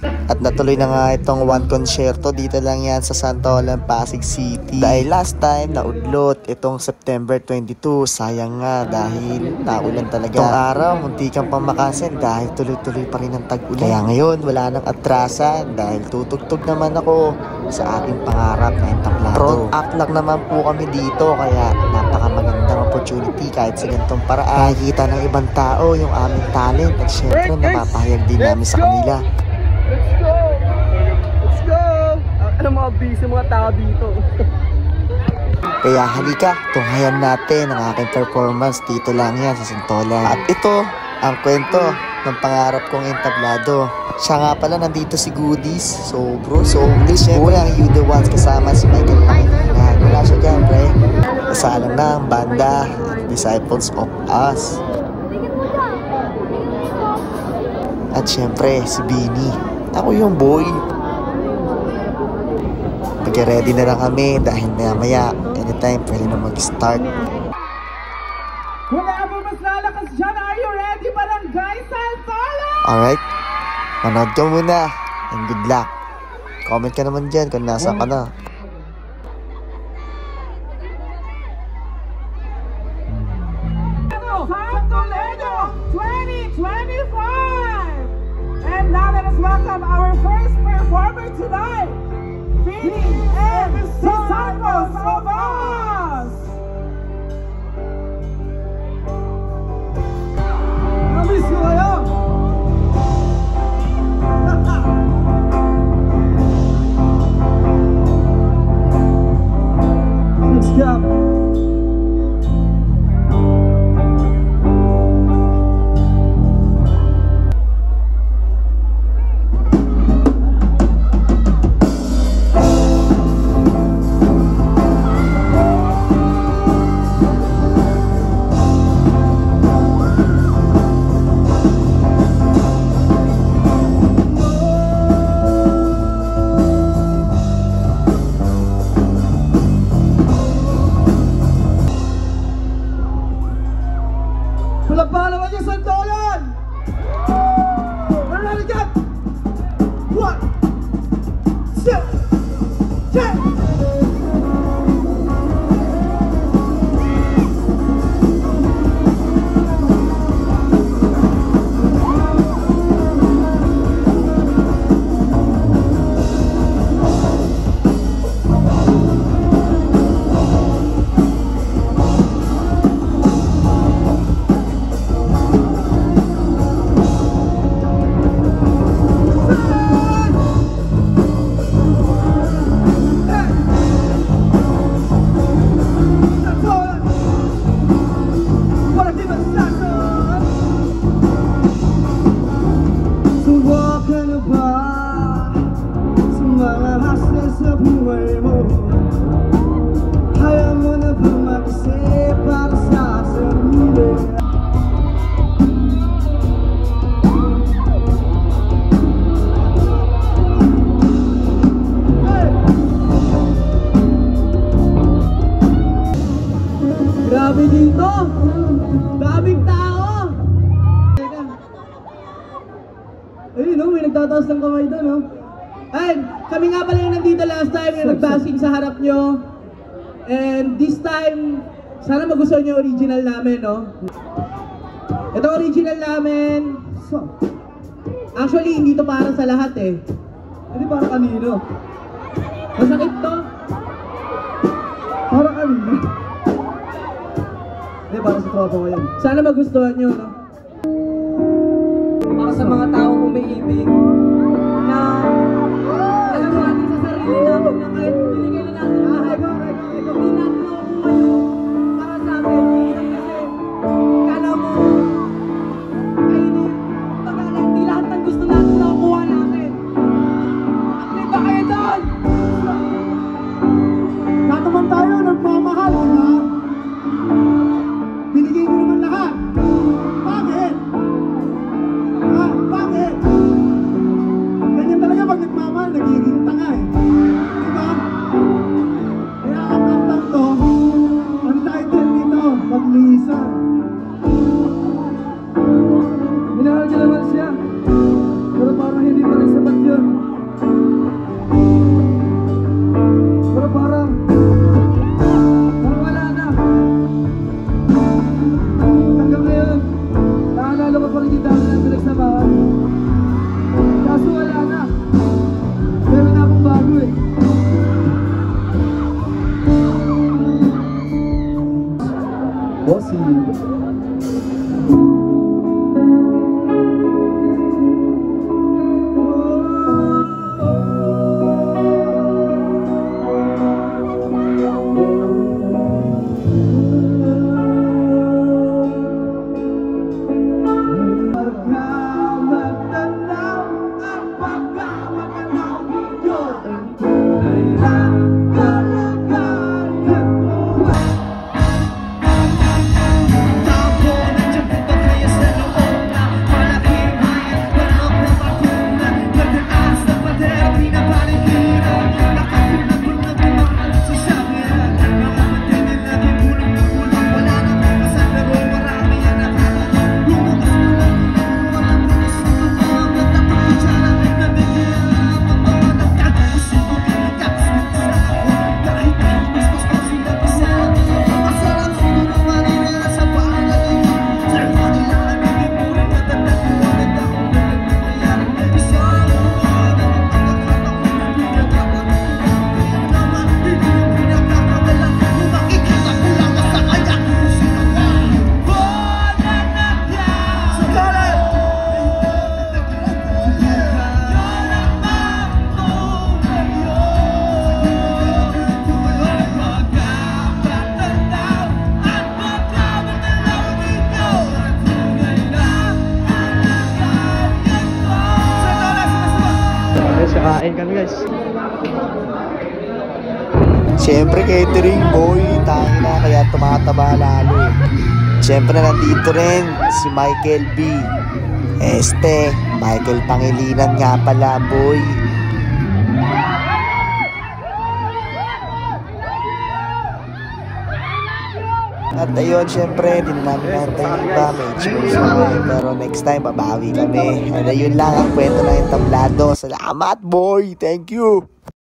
At natuloy na nga itong one concerto dito lang yan sa Santolan, Pasig City. Dahil last time naudlot itong September 22, sayang nga dahil naulan talaga. Itong araw muntikan pang makasin dahil tuloy-tuloy pa rin ang tag-ulan. Kaya ngayon wala nang atrasan dahil tutugtog naman ako sa ating pangarap na entablado. Front act lang naman po kami dito kaya napakamagandang opportunity kahit sa ganitong paraan. Nakikita ng ibang tao yung aming talent at syempre napapahayag din namin sa kanila. Let's go! Let's go! Ano mga busy mga tao dito? Kaya halika, tunghayan natin ang aking performance dito lang yan sa Santolan. At ito ang kwento ng pangarap kong entablado. Siya nga pala nandito si Goodies. So bro, so siyempre ang You The Ones kasama si Michael Pangilinan. Wala siya dyan, pre. Kasalang na ang banda at Disciples of Us. At syempre si Beanie. Ako yung boy. Pag-ready na lang kami dahil maya anytime pwede na mag-start. Wala mo mas lalakas dyan. Are you ready, Barangay Santolan? Alright, manood ka muna and good luck. Comment ka naman dyan kung nasa ka na. Santoleño 2025! And now let us welcome our first performer tonight, and Disciples of Us! Namiss ko kayo! Let's go! Palapalawan niyo Santolan! Ready, go! 1, 2, 10! Grabe dito! Daming tao! Ayun no, may nagtataas ng kamay doon no? And kami nga pala yung nandito last time yung nag-bashing sa harap nyo. And this time, sana magustuhan nyo original namin no? Ito original namin. So, actually hindi to para sa lahat eh. Hindi para kanino. Masakit to. Para kanino. Hindi, para sa tropa ko yan. Sana magustuhan nyo, no? Para sa mga taong umiibig na alam natin sa sarili natin na kahit binigay na natin bahay ko, hindi natin nakukuha yung para sa amin. Kasi kala mo, hindi lahat ng gusto natin nakukuha natin. At ba kayo doon? Lahat naman tayo nagmamahal, diba? Binigay mo naman lahat. Bakit? Ha? Bakit? Ganyan talaga pag nagmamahal, nagiging tanga eh. Diba? Kaya ang kantang to, ang title nito, Paglisan. Minahal ka naman siya. Pero Kakain kami guys. Siyempre catering boy, tayo na kaya tumataba lalo eh. Siyempre nandito rin si Michael B. Michael Pangilinan nga pala boy. At ayun, syempre, din namin natin yung iba, may choice naman. Pero next time, babawi kami. And ayun lang ang kwento ng entablado. Salamat boy, thank you.